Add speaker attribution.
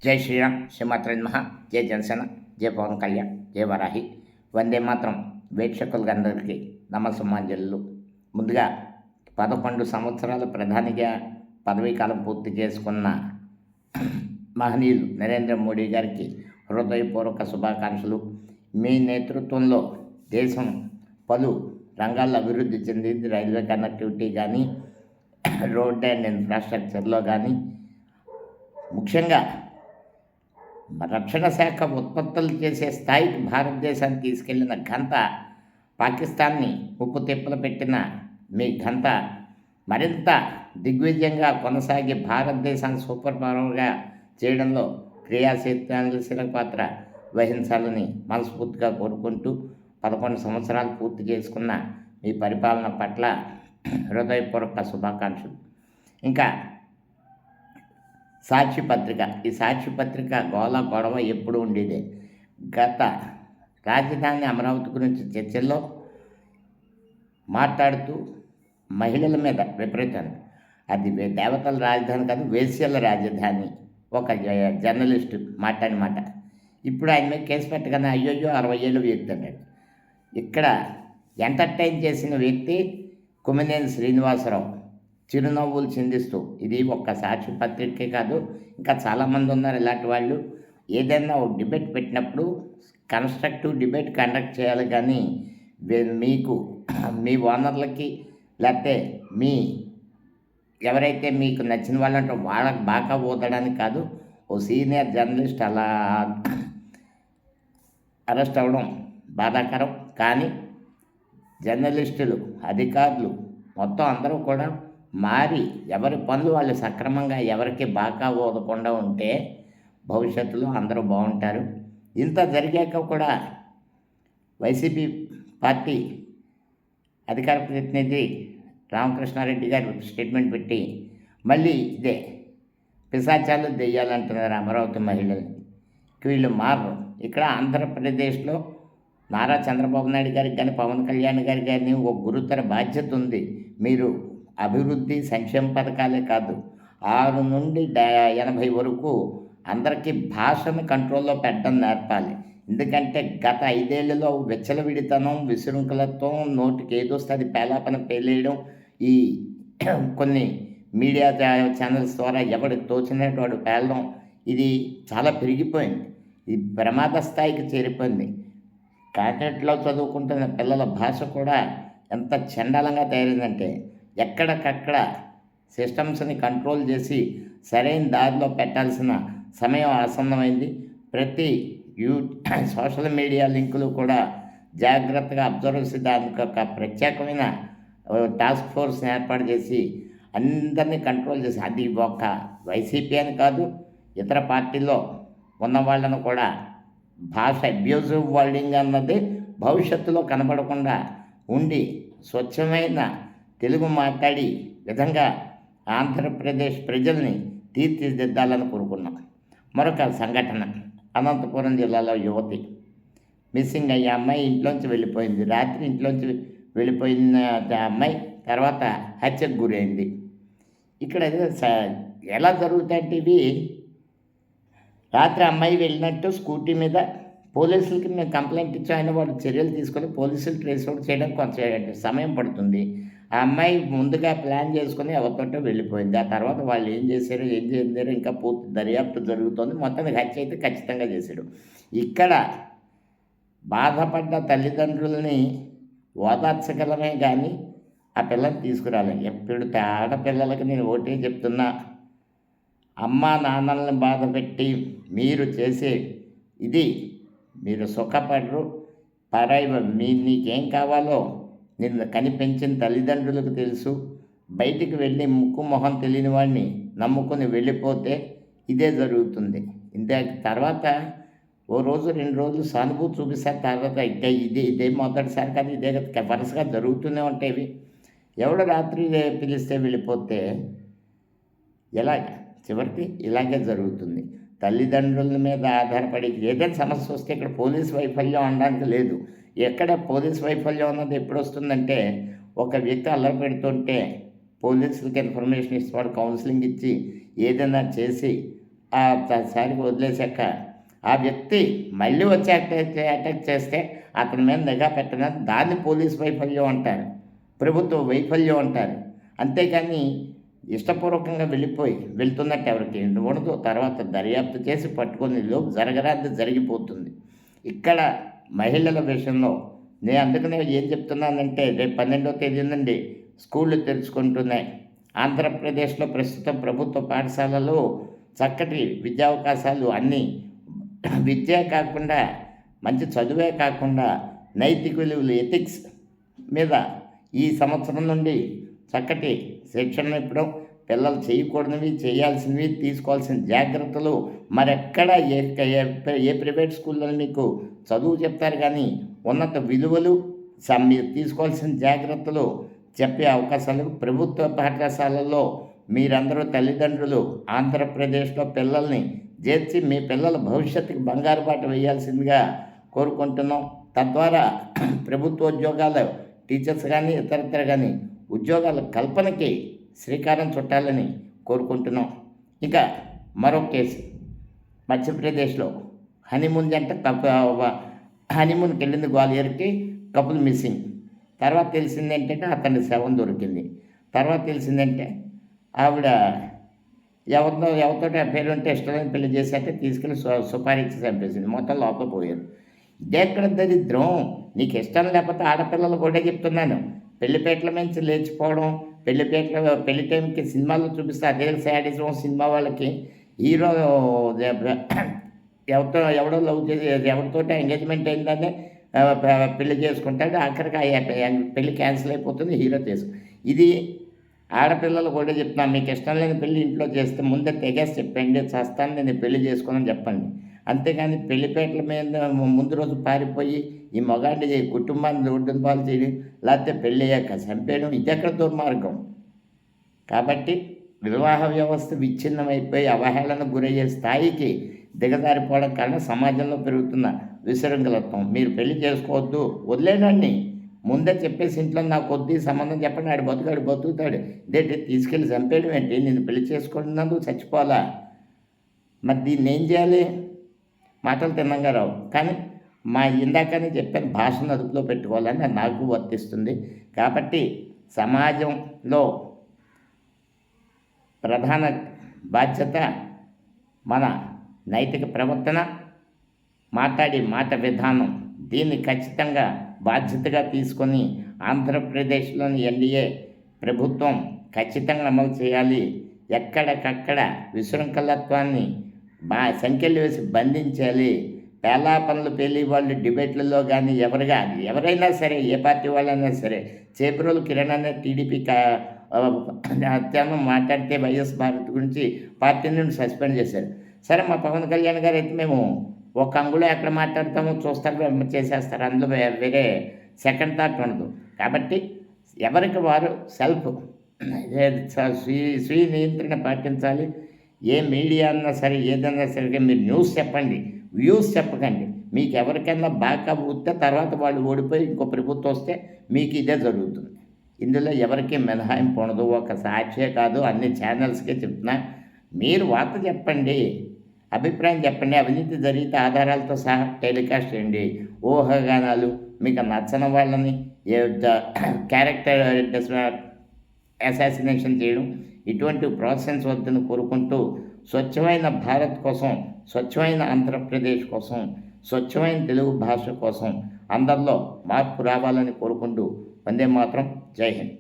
Speaker 1: జై శ్రీరామ్, శ్రీమాత్రే నమః. జై జనసేన, జై పవన్ కళ్యాణ్, జై వరాహి. వందే మాత్రం వీక్షకులందరికీ నమస్సుమాంజలు. ముందుగా 11 సంవత్సరాల ప్రధానిగా పదవీకాలం పూర్తి చేసుకున్న మహనీయులు నరేంద్ర మోడీ గారికి హృదయపూర్వక శుభాకాంక్షలు. మీ నేతృత్వంలో దేశం పలు రంగాల్లో అభివృద్ధి చెందింది. రైల్వే కనెక్టివిటీ కానీ, రోడ్ అండ్ ఇన్ఫ్రాస్ట్రక్చర్లో కానీ, ముఖ్యంగా రక్షణ శాఖ ఉత్పత్తులు చేసే స్థాయికి భారతదేశాన్ని తీసుకెళ్లిన ఘనత, పాకిస్తాన్ని ఉప్పు తిప్పలు పెట్టిన మీ ఘనత మరింత దిగ్విజయంగా కొనసాగి భారతదేశాన్ని సూపర్ పవర్గా చేయడంలో క్రియాశీల పాత్ర వహించాలని మనస్ఫూర్తిగా కోరుకుంటూ 11 సంవత్సరాలు పూర్తి చేసుకున్న మీ పరిపాలన పట్ల హృదయపూర్వక శుభాకాంక్షలు. ఇంకా సాక్షి పత్రిక, ఈ సాక్షి పత్రిక గొడవ ఎప్పుడు ఉండేదే. గత రాజధాని అమరావతి గురించి చర్చల్లో మాట్లాడుతూ మహిళల మీద విపరీతం, అది దేవతల రాజధాని కాదు, వేశ్యల రాజధాని, ఒక జర్నలిస్టు మాట్లాడిన మాట. ఇప్పుడు ఆయన మీద కేసు పెట్టగానే అయ్యో 60 ఏళ్ళ వ్యక్తి అన్నాడు. ఇక్కడ ఎంటర్టైన్ చేసిన వ్యక్తి కొమ్మినేని శ్రీనివాసరావు చిరునవ్వులు చిందిస్తూ, ఇది ఒక్క సాక్షి పత్రికే కాదు, ఇంకా చాలామంది ఉన్నారు ఇలాంటి వాళ్ళు. ఏదైనా ఒక డిబేట్ పెట్టినప్పుడు కన్స్ట్రక్టివ్ డిబేట్ కండక్ట్ చేయాలి, కానీ మీకు మీ ఓనర్లకి లేకపోతే మీ ఎవరైతే మీకు నచ్చిన వాళ్ళంటే వాళ్ళకి బాగా ఊదడానికి కాదు. ఓ సీనియర్ జర్నలిస్ట్ అలా అరెస్ట్ అవ్వడం బాధాకరం. కానీ జర్నలిస్టులు, అధికారులు మొత్తం అందరూ కూడా మారి ఎవరి పనులు వాళ్ళు సక్రమంగా ఎవరికి బాగా ఊదకుండా ఉంటే భవిష్యత్తులో అందరూ బాగుంటారు. ఇంత జరిగాక కూడా వైసీపీ పార్టీ అధికార ప్రతినిధి రామకృష్ణారెడ్డి గారు స్టేట్మెంట్ పెట్టి మళ్ళీ ఇదే పిశాచాలు దెయ్యాలంటున్నారు అమరావతి మహిళల్ని. వీళ్ళు మారరు. ఇక్కడ ఆంధ్రప్రదేశ్లో నారా చంద్రబాబు నాయుడు గారికి కానీ, పవన్ కళ్యాణ్ గారికి కానీ ఒక గురుతర బాధ్యత ఉంది. మీరు అభివృద్ధి సంక్షేమ పథకాలే కాదు, 6 నుండి 80 వరకు అందరికీ భాషను కంట్రోల్లో పెట్టడం నేర్పాలి. ఎందుకంటే గత 5 ఏళ్లలో విచ్చలవిడితనం, విశృంఖలత్వం, నోటికి ఏదొస్తే అది పేలాపన పేలేయడం, ఈ కొన్ని మీడియా ఛానల్స్ ద్వారా ఎవరికి తోచినట్టు వాడు పేలడం, ఇది చాలా పెరిగిపోయింది. ఇది ప్రమాద స్థాయికి చేరిపోయింది. కాంటెంట్లో చదువుకుంటున్న పిల్లల భాష కూడా ఎంత చండాలంగా తయారైందంటే ఎక్కడికక్కడ సిస్టమ్స్ని కంట్రోల్ చేసి సరైన దారిలో పెట్టాల్సిన సమయం ఆసన్నమైంది. ప్రతి సోషల్ మీడియా లింకులు కూడా జాగ్రత్తగా అబ్జర్వ్ చేసి దానికి ఒక ప్రత్యేకమైన టాస్క్ ఫోర్స్ని ఏర్పాటు చేసి అందరినీ కంట్రోల్ చేసి, అది ఒక వైసీపీ అని కాదు, ఇతర పార్టీల్లో ఉన్న వాళ్ళను కూడా భాష అబ్యూజివ్ వర్డింగ్ అన్నది భవిష్యత్తులో కనబడకుండా ఉండి స్వచ్ఛమైన తెలుగు మాట్లాడి విధంగా ఆంధ్రప్రదేశ్ ప్రజల్ని తీర్చిదిద్దాలని కోరుకున్నాం. మరొక సంఘటన, అనంతపురం జిల్లాలో యువతి మిస్సింగ్ అయ్యే అమ్మాయి ఇంట్లోంచి వెళ్ళిపోయింది. రాత్రి ఇంట్లోంచి వెళ్ళిపోయిన అమ్మాయి తర్వాత హత్యకు గురైంది. ఇక్కడ ఎలా జరుగుతాయంటే ఇవి, రాత్రి అమ్మాయి వెళ్ళినట్టు స్కూటీ మీద పోలీసులకి మేము కంప్లైంట్ ఇచ్చి ఆయన వాళ్ళు చర్యలు తీసుకొని పోలీసులు ట్రేస్ అవుట్ చేయడం కొంచెం సమయం పడుతుంది. ఆ అమ్మాయి ముందుగా ప్లాన్ చేసుకుని ఎవరితోటో వెళ్ళిపోయింది. ఆ తర్వాత వాళ్ళు ఏం చేశారో ఇంకా పూర్తి దర్యాప్తు జరుగుతుంది. మొత్తానికి హత్య అయితే ఖచ్చితంగా చేశాడు. ఇక్కడ బాధపడ్డ తల్లిదండ్రులని ఓదార్చగలమే కానీ ఆ పిల్లల్ని తీసుకురాలి. ఎప్పుడు ఆడపిల్లలకి నేను ఒకటే చెప్తున్నా, అమ్మా నాన్నల్ని బాధ పెట్టి మీరు చేసే ఇది మీరు సుఖపడరు. నీకేం కావాలో నిన్ను కనిపెంచిన తల్లిదండ్రులకు తెలుసు. బయటికి వెళ్ళి ముక్కు మొహం తెలియని వాడిని నమ్ముకొని వెళ్ళిపోతే ఇదే జరుగుతుంది. తర్వాత ఓ రోజు 2 రోజులు సానుభూతి చూపిస్తారు. తర్వాత ఇదే మొదటిసారి కానీ ఇదే వరుసగా జరుగుతూనే ఉంటాయి. ఎవడో రాత్రి పిలిస్తే వెళ్ళిపోతే ఎలాగ చివరికి ఇలాగే జరుగుతుంది. తల్లిదండ్రుల మీద ఆధారపడి ఏదైనా సమస్య వస్తే ఇక్కడ పోలీస్ వైఫల్యం అనడానికి లేదు. ఎక్కడ పోలీస్ వైఫల్యం అన్నది ఎప్పుడు వస్తుందంటే, ఒక వ్యక్తి అల్లరి పెడుతుంటే పోలీసులకి ఇన్ఫర్మేషన్ ఇస్తే వాడు కౌన్సిలింగ్ ఇచ్చి ఏదైనా చేసి ఆ సారికి వదిలేశాక ఆ వ్యక్తి మళ్ళీ వచ్చి అటాక్ చేస్తే అతని మీద నిఘా పెట్టడం దాన్ని పోలీస్ వైఫల్యం అంటారు, ప్రభుత్వ వైఫల్యం అంటారు. అంతేకాని ఇష్టపూర్వకంగా వెళ్తున్నట్టు ఎవరికి ఉండదు. తర్వాత దర్యాప్తు చేసి పట్టుకొని లోపు జరగరాది జరిగిపోతుంది. ఇక్కడ మహిళల విషయంలో నేను అందుకనే ఏం చెప్తున్నానంటే రేపు 12వ తేదీ నుండి స్కూళ్ళు తెరుచుకుంటున్నాయి. ఆంధ్రప్రదేశ్లో ప్రస్తుతం ప్రభుత్వ పాఠశాలలో చక్కటి విద్యావకాశాలు అన్నీ విద్యే కాకుండా మంచి చదువే కాకుండా నైతిక విలువలు ఎథిక్స్ మీద ఈ సంవత్సరం నుండి చక్కటి శిక్షణ ఇవ్వడం, పిల్లలు చేయకూడనివి చేయాల్సినవి తీసుకోవాల్సిన జాగ్రత్తలు మరెక్కడ ఏ ప్రైవేట్ స్కూల్లో మీకు చదువు చెప్తారు కానీ ఉన్నత విలువలు మీరు తీసుకోవాల్సిన జాగ్రత్తలు చెప్పే అవకాశాలు ప్రభుత్వ పాఠశాలల్లో మీరందరూ తల్లిదండ్రులు ఆంధ్రప్రదేశ్లో పిల్లల్ని చేర్చి మీ పిల్లల భవిష్యత్తుకి బంగారు బాట వేయాల్సిందిగా కోరుకుంటున్నాం. తద్వారా ప్రభుత్వ ఉద్యోగాలు టీచర్స్ కానీ ఇతరత్ర కానీ ఉద్యోగాల కల్పనకి శ్రీకారం చుట్టాలని కోరుకుంటున్నాం. ఇక మరో కేసు మధ్యప్రదేశ్లో హనీమూన్ జంట హనీమూన్కి వెళ్ళింది గ్వాలియర్కి, కపుల్ మిస్సింగ్. తర్వాత తెలిసింది ఏంటంటే అతని శవం దొరికింది. తర్వాత తెలిసిందంటే ఆవిడ ఎవరితో పేరు ఉంటే ఇష్టమైన పెళ్లి చేశాక తీసుకెళ్ళి సుపారీ ఇచ్చి చంపేసింది. మొత్తం లోపల పోయారు. ఇదెక్కడ దరిద్రం? నీకు ఇష్టం లేకపోతే ఆడపిల్లలు కూడా చెప్తున్నాను, పెళ్లిపేటల నుంచి లేచిపోవడం, పెళ్లి టైంకి సినిమాల్లో చూపిస్తే అదే శాడిజం. సినిమా వాళ్ళకి హీరో ఎవడో లవ్ చేసి ఎవరితో ఎంగేజ్మెంట్ అయిందని పెళ్లి చేసుకుంటాడు, ఆఖరికి పెళ్లి క్యాన్సిల్ అయిపోతుంది, హీరో ఇది ఆడపిల్లలు కూడా చెప్తున్నాను, మీకు ఇష్టం లేని పెళ్ళి ఇంట్లో చేస్తే ముందే తెగేసి చెప్పండి, చస్తాను నేను పెళ్లి చేసుకుని చెప్పండి. అంతేగాని పెళ్లిపేటల మీద ముందు రోజు పారిపోయి ఈ మగాడిని కుటుంబాన్ని రోడ్డున పాలు చేయడం, లేకపోతే పెళ్ళి అయ్యాక చంపేయడం, ఇది ఎక్కడ దుర్మార్గం. కాబట్టి వివాహ వ్యవస్థ విచ్ఛిన్నమైపోయి అవహేళనకు గురయ్యే స్థాయికి దిగజారిపోవడం కారణం సమాజంలో పెరుగుతున్న విశృంఖలత్వం. మీరు పెళ్లి చేసుకోవద్దు, వదిలేనండి, ముందే చెప్పేసి ఇంట్లో నాకు కొద్ది సంబంధం చెప్పండి, ఆడు బతుకుతాడు, ఇదేంటి తీసుకెళ్ళి చంపేయడం ఏంటి? నేను పెళ్లి చేసుకుంటున్నందుకు చచ్చిపోవాలా? మరి దీన్ని ఏం చేయాలి? మాటలు తిన్నంగా రావు. కానీ ఇందాకనే చెప్పాను, భాషను అదుపులో పెట్టుకోవాలని నాకు వర్తిస్తుంది. కాబట్టి సమాజంలో ప్రధాన బాధ్యత మన నైతిక ప్రవర్తన, మాట్లాడే మాట విధానం. దీన్ని ఖచ్చితంగా బాధ్యతగా తీసుకొని ఆంధ్రప్రదేశ్లోని ఎన్డీఏ ప్రభుత్వం ఖచ్చితంగా అమలు చేయాలి. ఎక్కడికక్కడ విశృంఖలత్వాన్ని సంఖ్యలు వేసి బంధించాలి. పేలాపనలు పేలి వాళ్ళు డిబేట్లలో కానీ ఎవరైనా సరే, ఏ పార్టీ వాళ్ళైనా సరే, చేబ్రోలు కిరణ్ అనే టీడీపీ అత్యానం మాట్లాడితే వైఎస్ భారత్ గురించి పార్టీ నుండి సస్పెండ్ చేశారు. సరే, మా పవన్ కళ్యాణ్ గారు అయితే మేము ఒక అంగులో ఎక్కడ మాట్లాడతామో చూస్తారు, చేసేస్తారు, అందులో వేరే సెకండ్ థాట్ ఉండదు. కాబట్టి ఎవరికి వారు స్వీయ నియంత్రణ పాటించాలి. ఏ మీడియా అన్నా సరే, ఏదన్నా సరే మీరు న్యూస్ చెప్పండి, వ్యూస్ చెప్పకండి. మీకు ఎవరికైనా బాగా ఊస్తే తర్వాత వాళ్ళు ఓడిపోయి ఇంకో ప్రభుత్వం వస్తే మీకు ఇదే జరుగుతుంది. ఇందులో ఎవరికి మినహాయింపు ఉండదు. ఒక సాక్షే కాదు, అన్ని ఛానల్స్కే చెప్తున్నా, మీరు వార్త చెప్పండి, అభిప్రాయం చెప్పండి, అవినీతి జరిగితే ఆధారాలతో సహా టెలికాస్ట్ చేయండి. ఊహాగానాలు, మీకు నచ్చని వాళ్ళని క్యారెక్టర్ అసాసినేషన్ చేయడం, ఇటువంటి ప్రోత్సహించవద్దని కోరుకుంటూ స్వచ్ఛమైన భారత్ కోసం, స్వచ్ఛమైన ఆంధ్రప్రదేశ్ కోసం, స్వచ్ఛమైన తెలుగు భాష కోసం అందరిలో మార్పు రావాలని కోరుకుంటూ వందే మాతరం. జై హింద్.